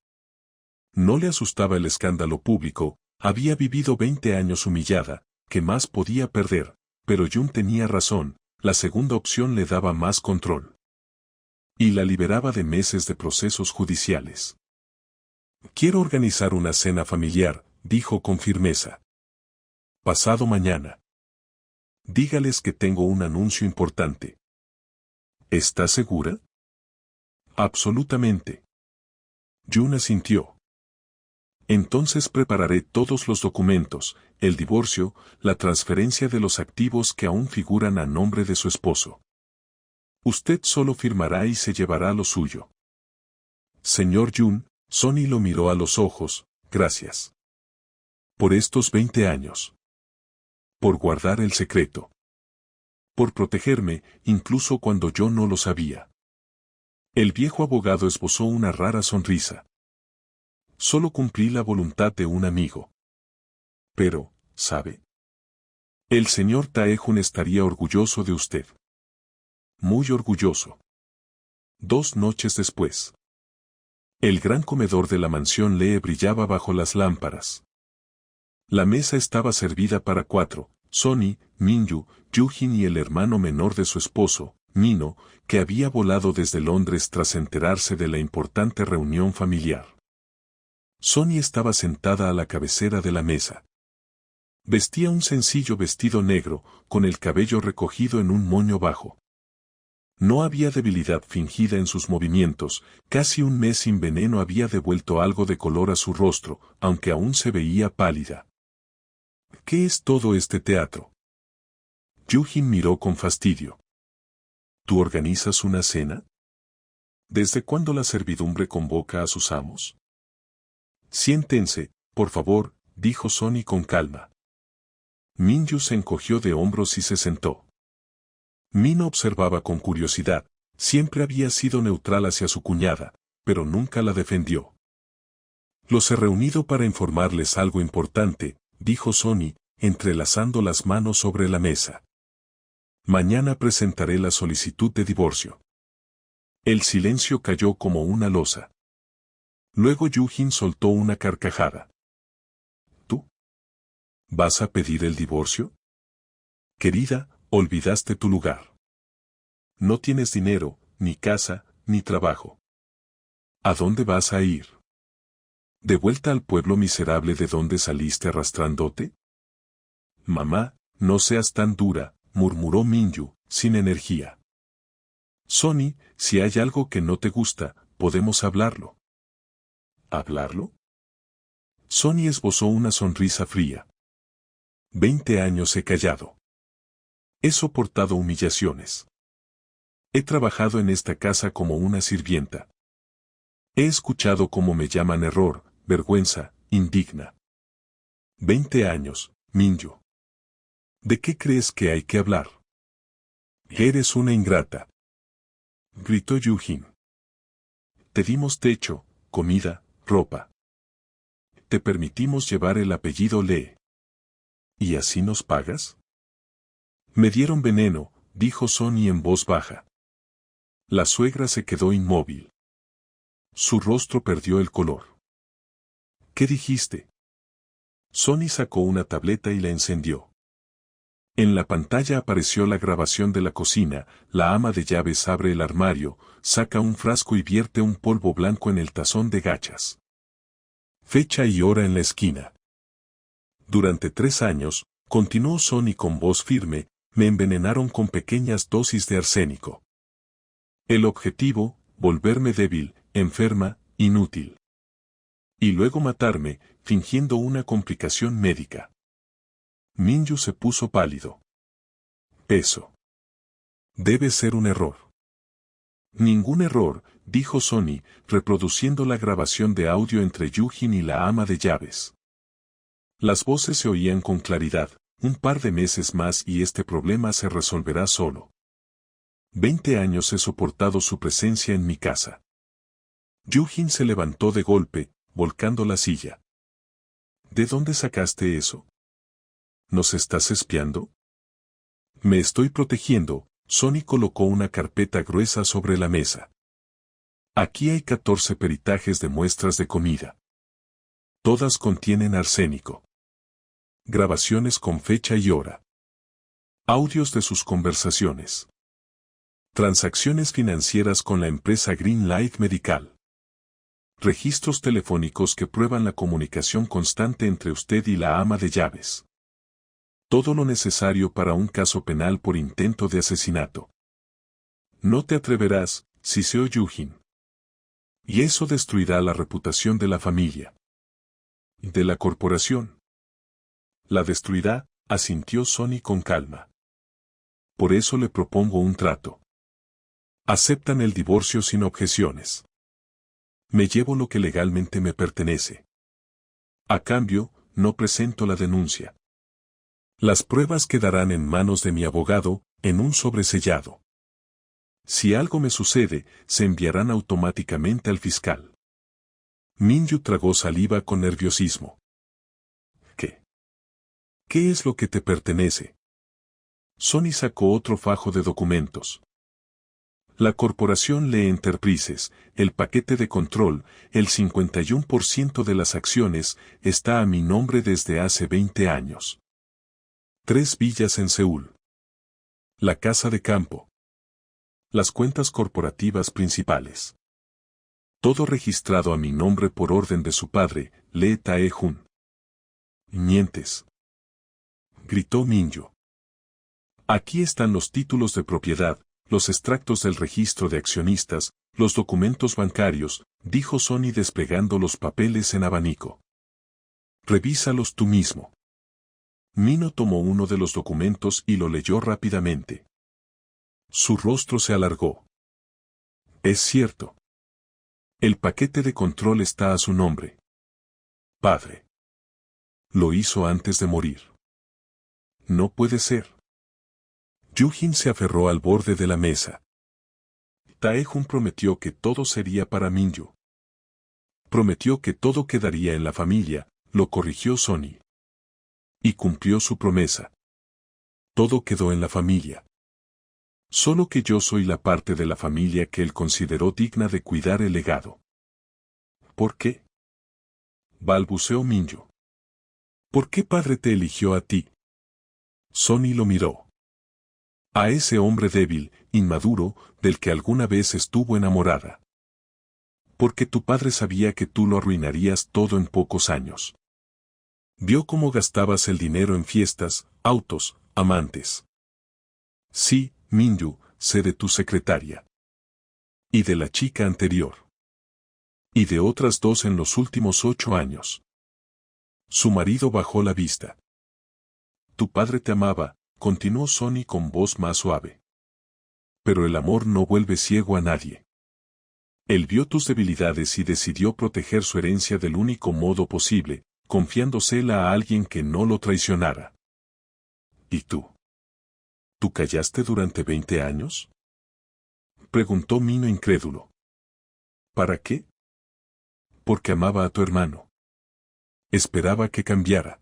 No le asustaba el escándalo público, había vivido 20 años humillada, ¿qué más podía perder? Pero Jun tenía razón, la segunda opción le daba más control. Y la liberaba de meses de procesos judiciales. Quiero organizar una cena familiar, dijo con firmeza. Pasado mañana. Dígales que tengo un anuncio importante. ¿Está segura? Absolutamente. Jun asintió. Entonces prepararé todos los documentos, el divorcio, la transferencia de los activos que aún figuran a nombre de su esposo. Usted solo firmará y se llevará lo suyo. Señor Jun, Sonny lo miró a los ojos, gracias. Por estos 20 años. Por guardar el secreto. Por protegerme, incluso cuando yo no lo sabía. El viejo abogado esbozó una rara sonrisa. Solo cumplí la voluntad de un amigo. Pero, ¿sabe? El señor Taejun estaría orgulloso de usted. Muy orgulloso. 2 noches después. El gran comedor de la mansión Lee brillaba bajo las lámparas. La mesa estaba servida para 4, Sonny, Minju, Yujin y el hermano menor de su esposo, Mino, que había volado desde Londres tras enterarse de la importante reunión familiar. Sonny estaba sentada a la cabecera de la mesa. Vestía un sencillo vestido negro, con el cabello recogido en un moño bajo. No había debilidad fingida en sus movimientos, casi un mes sin veneno había devuelto algo de color a su rostro, aunque aún se veía pálida. ¿Qué es todo este teatro? Yujin miró con fastidio. ¿Tú organizas una cena? ¿Desde cuándo la servidumbre convoca a sus amos? Siéntense, por favor, dijo Sonny con calma. Minju se encogió de hombros y se sentó. Mino observaba con curiosidad, siempre había sido neutral hacia su cuñada, pero nunca la defendió. Los he reunido para informarles algo importante, dijo Sonny, entrelazando las manos sobre la mesa. Mañana presentaré la solicitud de divorcio. El silencio cayó como una losa. Luego Yujin soltó una carcajada. ¿Tú? ¿Vas a pedir el divorcio? Querida, olvidaste tu lugar. No tienes dinero, ni casa, ni trabajo. ¿A dónde vas a ir? ¿De vuelta al pueblo miserable de donde saliste arrastrándote? Mamá, no seas tan dura, murmuró Minju, sin energía. Sonny, si hay algo que no te gusta, podemos hablarlo. ¿Hablarlo? Sonny esbozó una sonrisa fría. 20 años he callado. He soportado humillaciones. He trabajado en esta casa como una sirvienta. He escuchado cómo me llaman error, vergüenza, indigna. 20 años, Minju. ¿De qué crees que hay que hablar? Eres una ingrata. Gritó Yujin. Te dimos techo, comida, ropa. Te permitimos llevar el apellido Lee. ¿Y así nos pagas? Me dieron veneno, dijo Sonny en voz baja. La suegra se quedó inmóvil. Su rostro perdió el color. ¿Qué dijiste? Sonny sacó una tableta y la encendió. En la pantalla apareció la grabación de la cocina, la ama de llaves abre el armario, saca un frasco y vierte un polvo blanco en el tazón de gachas. Fecha y hora en la esquina. Durante 3 años, continuó Sonny con voz firme, me envenenaron con pequeñas dosis de arsénico. El objetivo, volverme débil, enferma, inútil. Y luego matarme, fingiendo una complicación médica. Minju se puso pálido. Eso. Debe ser un error. Ningún error, dijo Sonny, reproduciendo la grabación de audio entre Yujin y la ama de llaves. Las voces se oían con claridad. Un par de meses más y este problema se resolverá solo. 20 años he soportado su presencia en mi casa. Yujin se levantó de golpe, volcando la silla. ¿De dónde sacaste eso? ¿Nos estás espiando? Me estoy protegiendo. Sonny colocó una carpeta gruesa sobre la mesa. Aquí hay 14 peritajes de muestras de comida. Todas contienen arsénico. Grabaciones con fecha y hora. Audios de sus conversaciones. Transacciones financieras con la empresa Green Light Medical. Registros telefónicos que prueban la comunicación constante entre usted y la ama de llaves. Todo lo necesario para un caso penal por intento de asesinato. No te atreverás, siseó Yujin. Y eso destruirá la reputación de la familia. De la corporación. La destruirá, asintió Sonny con calma. Por eso le propongo un trato. Aceptan el divorcio sin objeciones. Me llevo lo que legalmente me pertenece. A cambio, no presento la denuncia. Las pruebas quedarán en manos de mi abogado, en un sobresellado. Si algo me sucede, se enviarán automáticamente al fiscal. Minju tragó saliva con nerviosismo. ¿Qué? ¿Qué es lo que te pertenece? Sonny sacó otro fajo de documentos. La corporación Lee Enterprises, el paquete de control, el 51% de las acciones, está a mi nombre desde hace 20 años. 3 villas en Seúl. La casa de campo. Las cuentas corporativas principales. Todo registrado a mi nombre por orden de su padre, Lee Tae-jun. Mientes. Gritó Minju. Aquí están los títulos de propiedad, los extractos del registro de accionistas, los documentos bancarios, dijo Sonny desplegando los papeles en abanico. Revísalos tú mismo. Mino tomó uno de los documentos y lo leyó rápidamente. Su rostro se alargó. Es cierto. El paquete de control está a su nombre. Padre. Lo hizo antes de morir. No puede ser. Yujin se aferró al borde de la mesa. Tae-jun prometió que todo sería para Minju. Prometió que todo quedaría en la familia, lo corrigió Sonny. Y cumplió su promesa. Todo quedó en la familia. Solo que yo soy la parte de la familia que él consideró digna de cuidar el legado. ¿Por qué? Balbuceó Minju. ¿Por qué padre te eligió a ti? Sonny lo miró. A ese hombre débil, inmaduro, del que alguna vez estuvo enamorada. Porque tu padre sabía que tú lo arruinarías todo en pocos años. Vio cómo gastabas el dinero en fiestas, autos, amantes. Sí, Minju, sé de tu secretaria. Y de la chica anterior. Y de otras 2 en los últimos 8 años. Su marido bajó la vista. Tu padre te amaba, continuó Sonny con voz más suave. Pero el amor no vuelve ciego a nadie. Él vio tus debilidades y decidió proteger su herencia del único modo posible, confiándosela a alguien que no lo traicionara. ¿Y tú? ¿Tú callaste durante 20 años? Preguntó Mino incrédulo. ¿Para qué? Porque amaba a tu hermano. Esperaba que cambiara.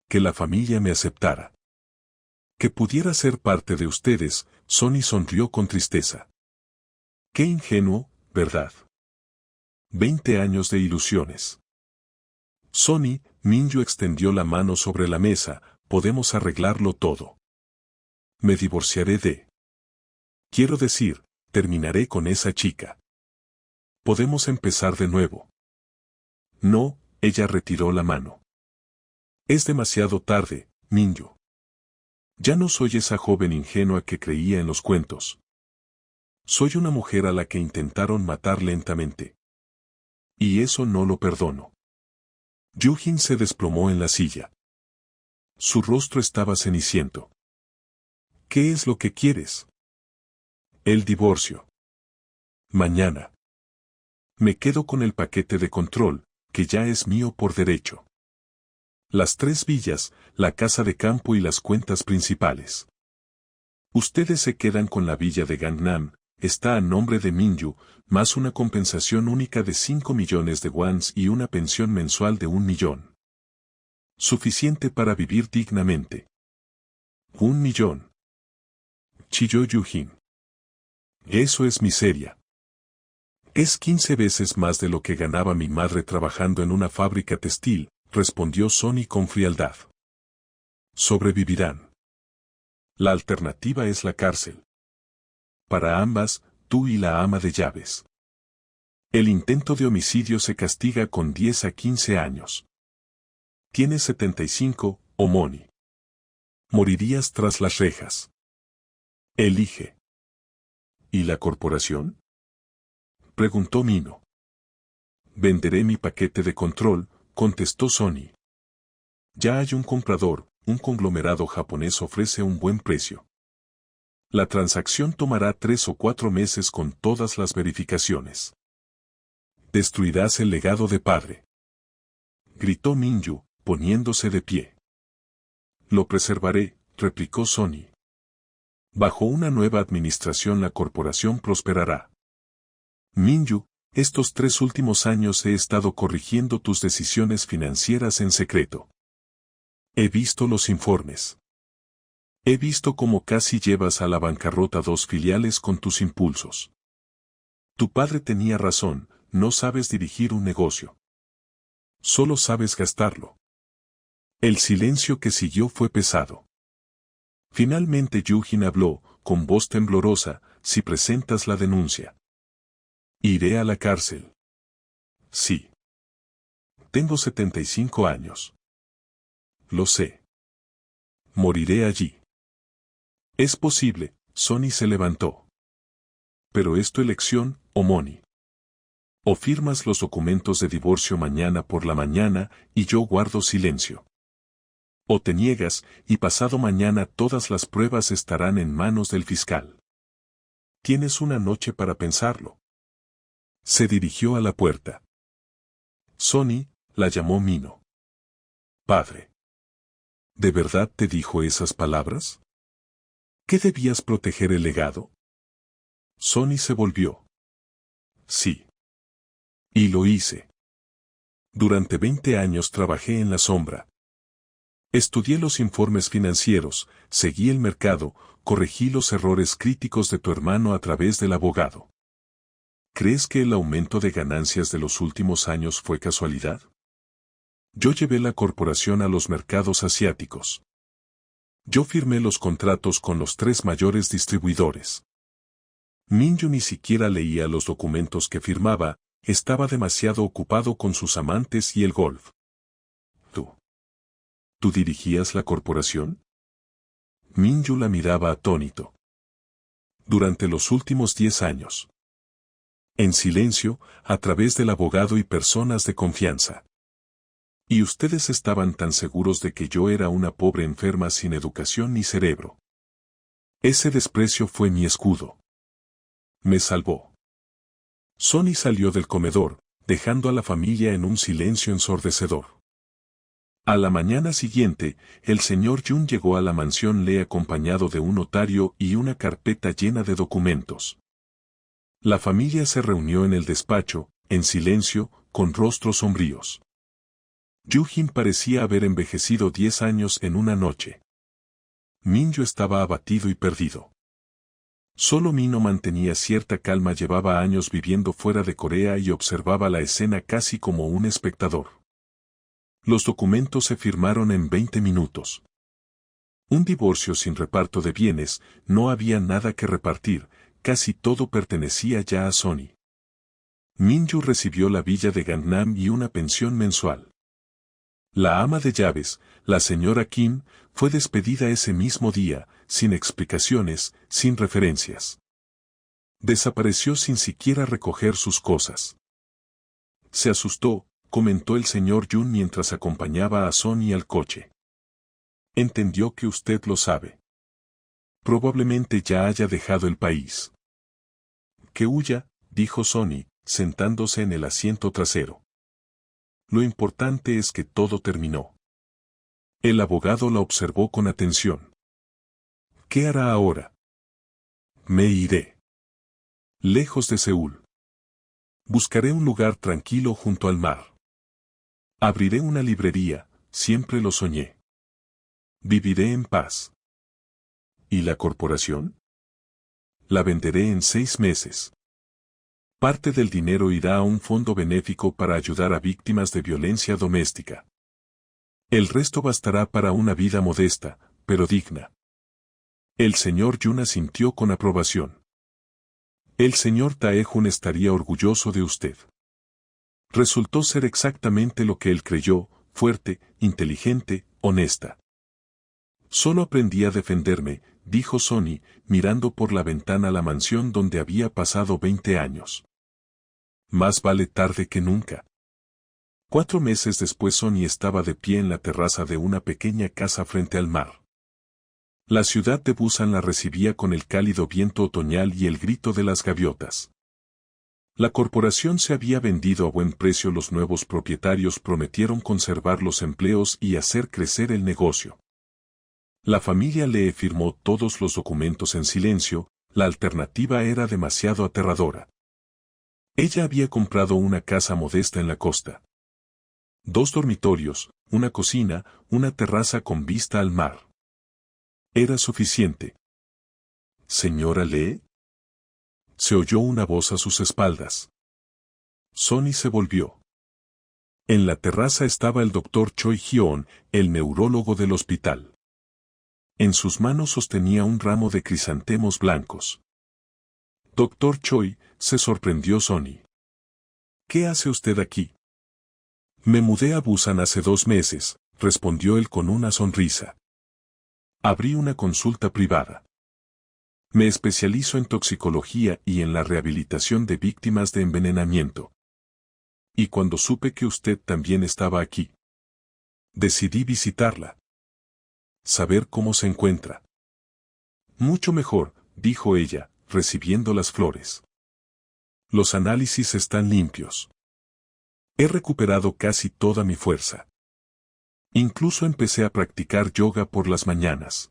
Que la familia me aceptara. Que pudiera ser parte de ustedes. Sonny sonrió con tristeza. Qué ingenuo, ¿verdad? 20 años de ilusiones. Sonny, Minju extendió la mano sobre la mesa, podemos arreglarlo todo. Me divorciaré de... Quiero decir, terminaré con esa chica. Podemos empezar de nuevo. No, ella retiró la mano. Es demasiado tarde, Minju. Ya no soy esa joven ingenua que creía en los cuentos. Soy una mujer a la que intentaron matar lentamente. Y eso no lo perdono. Yujin se desplomó en la silla. Su rostro estaba ceniciento. ¿Qué es lo que quieres? El divorcio. Mañana. Me quedo con el paquete de control, que ya es mío por derecho. Las 3 villas, la casa de campo y las cuentas principales. Ustedes se quedan con la villa de Gangnam, está a nombre de Minju, más una compensación única de 5 millones de wons y una pensión mensual de 1 millón. Suficiente para vivir dignamente. 1 millón. Chilló Yu-jin. Eso es miseria. Es 15 veces más de lo que ganaba mi madre trabajando en una fábrica textil, respondió Sonny con frialdad. Sobrevivirán. La alternativa es la cárcel. Para ambas, tú y la ama de llaves. El intento de homicidio se castiga con 10 a 15 años. Tienes 75, Omoni. Morirías tras las rejas. Elige. ¿Y la corporación? Preguntó Mino. Venderé mi paquete de control, contestó Sonny. Ya hay un comprador, un conglomerado japonés ofrece un buen precio. La transacción tomará 3 o 4 meses con todas las verificaciones. Destruirás el legado de padre. Gritó Minju, poniéndose de pie. Lo preservaré, replicó Sonny. Bajo una nueva administración la corporación prosperará. Minju, estos 3 últimos años he estado corrigiendo tus decisiones financieras en secreto. He visto los informes. He visto cómo casi llevas a la bancarrota 2 filiales con tus impulsos. Tu padre tenía razón, no sabes dirigir un negocio. Solo sabes gastarlo. El silencio que siguió fue pesado. Finalmente Yu-jin habló, con voz temblorosa, si presentas la denuncia. Iré a la cárcel. Sí. Tengo 75 años. Lo sé. Moriré allí. Es posible, Sonny se levantó. Pero es tu elección, Omoni. O firmas los documentos de divorcio mañana por la mañana y yo guardo silencio. O te niegas y pasado mañana todas las pruebas estarán en manos del fiscal. Tienes una noche para pensarlo. Se dirigió a la puerta. Sonny, la llamó Mino. Padre. ¿De verdad te dijo esas palabras? ¿Qué debías proteger el legado? Sonny se volvió. Sí. Y lo hice. Durante 20 años trabajé en la sombra. Estudié los informes financieros, seguí el mercado, corregí los errores críticos de tu hermano a través del abogado. ¿Crees que el aumento de ganancias de los últimos años fue casualidad? Yo llevé la corporación a los mercados asiáticos. Yo firmé los contratos con los 3 mayores distribuidores. Minju ni siquiera leía los documentos que firmaba, estaba demasiado ocupado con sus amantes y el golf. ¿Tú dirigías la corporación? Minju la miraba atónito. Durante los últimos 10 años. En silencio, a través del abogado y personas de confianza. Y ustedes estaban tan seguros de que yo era una pobre enferma sin educación ni cerebro. Ese desprecio fue mi escudo. Me salvó. Sonny salió del comedor, dejando a la familia en un silencio ensordecedor. A la mañana siguiente, el señor Jun llegó a la mansión Lee acompañado de un notario y una carpeta llena de documentos. La familia se reunió en el despacho, en silencio, con rostros sombríos. Yu-jin parecía haber envejecido 10 años en una noche. Minju estaba abatido y perdido. Solo Mino mantenía cierta calma, llevaba años viviendo fuera de Corea y observaba la escena casi como un espectador. Los documentos se firmaron en 20 minutos. Un divorcio sin reparto de bienes, no había nada que repartir, casi todo pertenecía ya a Sonny. Minju recibió la villa de Gangnam y una pensión mensual. La ama de llaves, la señora Kim, fue despedida ese mismo día, sin explicaciones, sin referencias. Desapareció sin siquiera recoger sus cosas. Se asustó, comentó el señor Jun mientras acompañaba a Sonny al coche. Entendió que usted lo sabe. Probablemente ya haya dejado el país. Que huya, dijo Sonny, sentándose en el asiento trasero. Lo importante es que todo terminó. El abogado la observó con atención. ¿Qué hará ahora? Me iré. Lejos de Seúl. Buscaré un lugar tranquilo junto al mar. Abriré una librería, siempre lo soñé. Viviré en paz. ¿Y la corporación? La venderé en 6 meses. Parte del dinero irá a un fondo benéfico para ayudar a víctimas de violencia doméstica. El resto bastará para una vida modesta, pero digna. El señor Yun asintió con aprobación. El señor Tae-jun estaría orgulloso de usted. Resultó ser exactamente lo que él creyó, fuerte, inteligente, honesta. Solo aprendí a defenderme, dijo Sonny, mirando por la ventana la mansión donde había pasado 20 años. Más vale tarde que nunca. 4 meses después Sonny estaba de pie en la terraza de una pequeña casa frente al mar. La ciudad de Busan la recibía con el cálido viento otoñal y el grito de las gaviotas. La corporación se había vendido a buen precio. Los nuevos propietarios prometieron conservar los empleos y hacer crecer el negocio. La familia Lee firmó todos los documentos en silencio. La alternativa era demasiado aterradora. Ella había comprado una casa modesta en la costa. 2 dormitorios, una cocina, una terraza con vista al mar. Era suficiente. ¿Señora Lee? Se oyó una voz a sus espaldas. Sonny se volvió. En la terraza estaba el doctor Choi Hyun, el neurólogo del hospital. En sus manos sostenía un ramo de crisantemos blancos. Doctor Choi, se sorprendió Sonny. ¿Qué hace usted aquí? Me mudé a Busan hace 2 meses, respondió él con una sonrisa. Abrí una consulta privada. Me especializo en toxicología y en la rehabilitación de víctimas de envenenamiento. Y cuando supe que usted también estaba aquí, decidí visitarla. Saber cómo se encuentra. Mucho mejor, dijo ella, recibiendo las flores. Los análisis están limpios. He recuperado casi toda mi fuerza. Incluso empecé a practicar yoga por las mañanas.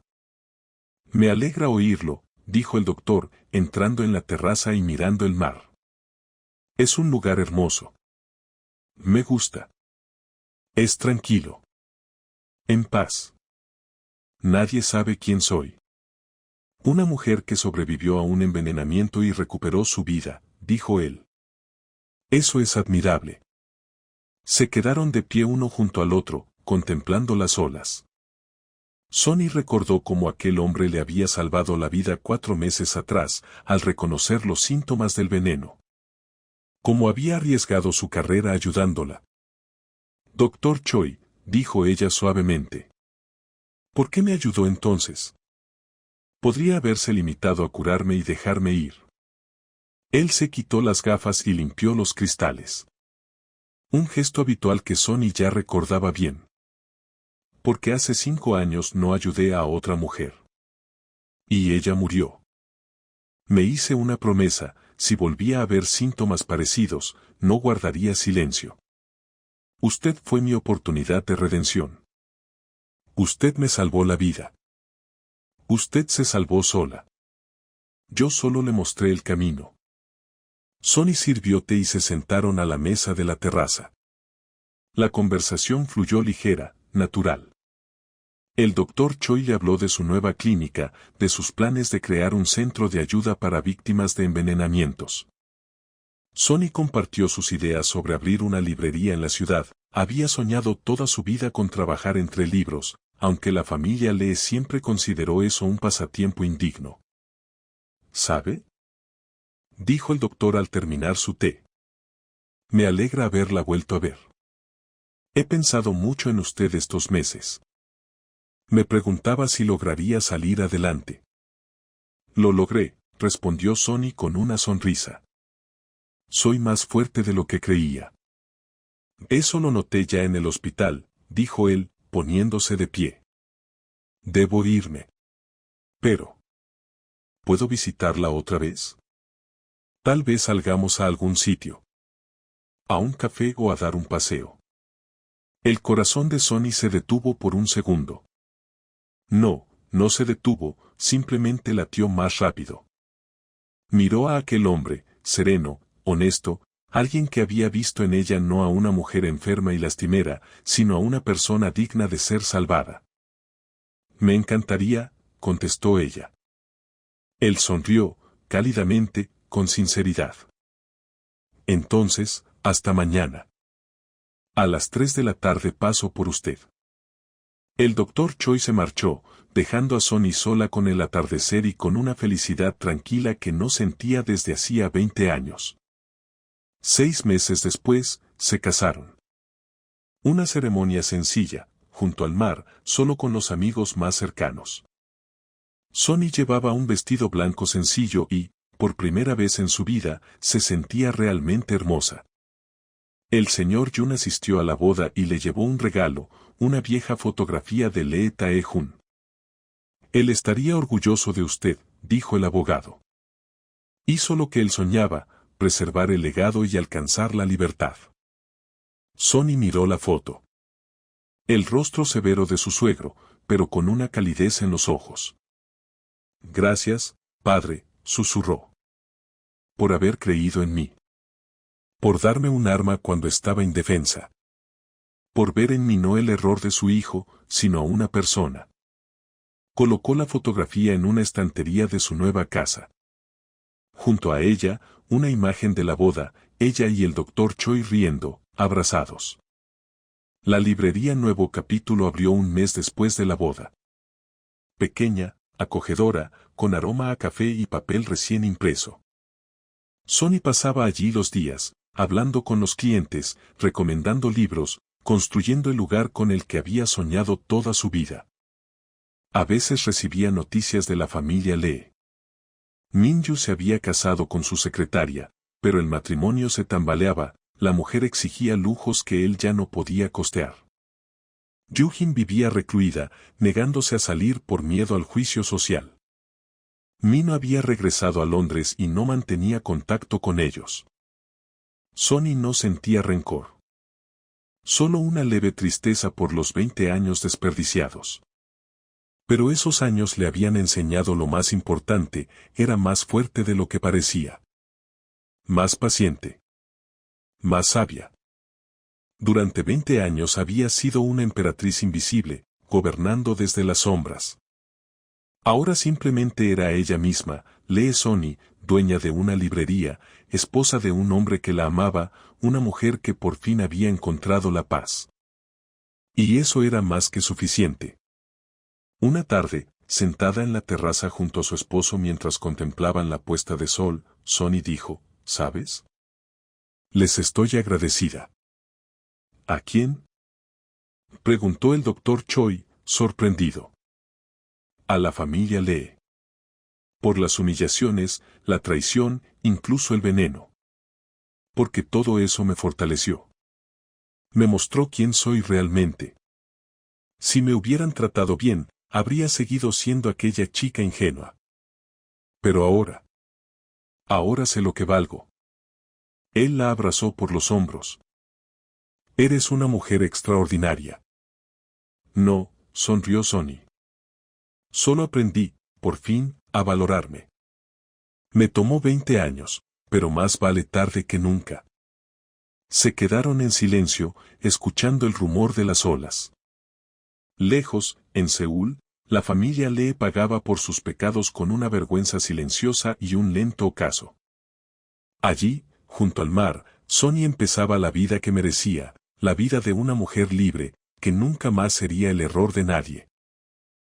Me alegra oírlo, dijo el doctor, entrando en la terraza y mirando el mar. Es un lugar hermoso. Me gusta. Es tranquilo. En paz. Nadie sabe quién soy. Una mujer que sobrevivió a un envenenamiento y recuperó su vida, dijo él. Eso es admirable. Se quedaron de pie uno junto al otro, contemplando las olas. Sonny recordó cómo aquel hombre le había salvado la vida 4 meses atrás, al reconocer los síntomas del veneno. Cómo había arriesgado su carrera ayudándola. Doctor Choi, dijo ella suavemente. ¿Por qué me ayudó entonces? Podría haberse limitado a curarme y dejarme ir. Él se quitó las gafas y limpió los cristales. Un gesto habitual que Sonny ya recordaba bien. Porque hace 5 años no ayudé a otra mujer. Y ella murió. Me hice una promesa, si volvía a ver síntomas parecidos, no guardaría silencio. Usted fue mi oportunidad de redención. Usted me salvó la vida. Usted se salvó sola. Yo solo le mostré el camino. Sonny sirvió té y se sentaron a la mesa de la terraza. La conversación fluyó ligera, natural. El doctor Choi le habló de su nueva clínica, de sus planes de crear un centro de ayuda para víctimas de envenenamientos. Sonny compartió sus ideas sobre abrir una librería en la ciudad. Había soñado toda su vida con trabajar entre libros, aunque la familia Lee siempre consideró eso un pasatiempo indigno. ¿Sabe?, dijo el doctor al terminar su té. Me alegra haberla vuelto a ver. He pensado mucho en usted estos meses. Me preguntaba si lograría salir adelante. Lo logré, respondió Sonny con una sonrisa. Soy más fuerte de lo que creía. Eso lo noté ya en el hospital, dijo él, poniéndose de pie. Debo irme. Pero, ¿puedo visitarla otra vez? Tal vez salgamos a algún sitio. A un café o a dar un paseo. El corazón de Sonny se detuvo por un segundo. No, no se detuvo, simplemente latió más rápido. Miró a aquel hombre, sereno, honesto, alguien que había visto en ella no a una mujer enferma y lastimera, sino a una persona digna de ser salvada. Me encantaría, contestó ella. Él sonrió, cálidamente, con sinceridad. Entonces, hasta mañana. A las 3 de la tarde paso por usted. El doctor Choi se marchó, dejando a Sonny sola con el atardecer y con una felicidad tranquila que no sentía desde hacía 20 años. 6 meses después, se casaron. Una ceremonia sencilla, junto al mar, solo con los amigos más cercanos. Sonny llevaba un vestido blanco sencillo y, por primera vez en su vida, se sentía realmente hermosa. El señor Yun asistió a la boda y le llevó un regalo, una vieja fotografía de Lee Tae-jun. Él estaría orgulloso de usted, dijo el abogado. Hizo lo que él soñaba, preservar el legado y alcanzar la libertad. Sonny miró la foto. El rostro severo de su suegro, pero con una calidez en los ojos. Gracias, padre, susurró. Por haber creído en mí. Por darme un arma cuando estaba indefensa. Por ver en mí no el error de su hijo, sino a una persona. Colocó la fotografía en una estantería de su nueva casa. Junto a ella, una imagen de la boda, ella y el doctor Choi riendo, abrazados. La librería Nuevo Capítulo abrió un mes después de la boda. Pequeña, acogedora, con aroma a café y papel recién impreso. Sonny pasaba allí los días, hablando con los clientes, recomendando libros, construyendo el lugar con el que había soñado toda su vida. A veces recibía noticias de la familia Lee. Min-yu se había casado con su secretaria, pero el matrimonio se tambaleaba, la mujer exigía lujos que él ya no podía costear. Yu-jin vivía recluida, negándose a salir por miedo al juicio social. Min había regresado a Londres y no mantenía contacto con ellos. Sonny no sentía rencor. Solo una leve tristeza por los 20 años desperdiciados. Pero esos años le habían enseñado lo más importante, era más fuerte de lo que parecía. Más paciente. Más sabia. Durante 20 años había sido una emperatriz invisible, gobernando desde las sombras. Ahora simplemente era ella misma, Lee Sonny, dueña de una librería, esposa de un hombre que la amaba, una mujer que por fin había encontrado la paz. Y eso era más que suficiente. Una tarde, sentada en la terraza junto a su esposo mientras contemplaban la puesta de sol, Sonny dijo, ¿sabes? Les estoy agradecida. ¿A quién? Preguntó el doctor Choi, sorprendido. A la familia Lee. Por las humillaciones, la traición, incluso el veneno. Porque todo eso me fortaleció. Me mostró quién soy realmente. Si me hubieran tratado bien, habría seguido siendo aquella chica ingenua. Pero ahora sé lo que valgo. Él la abrazó por los hombros. Eres una mujer extraordinaria. No, sonrió Sonny. Solo aprendí, por fin, a valorarme. Me tomó 20 años, pero más vale tarde que nunca. Se quedaron en silencio, escuchando el rumor de las olas. Lejos, en Seúl, la familia Lee pagaba por sus pecados con una vergüenza silenciosa y un lento ocaso. Allí, junto al mar, Sonny empezaba la vida que merecía, la vida de una mujer libre, que nunca más sería el error de nadie.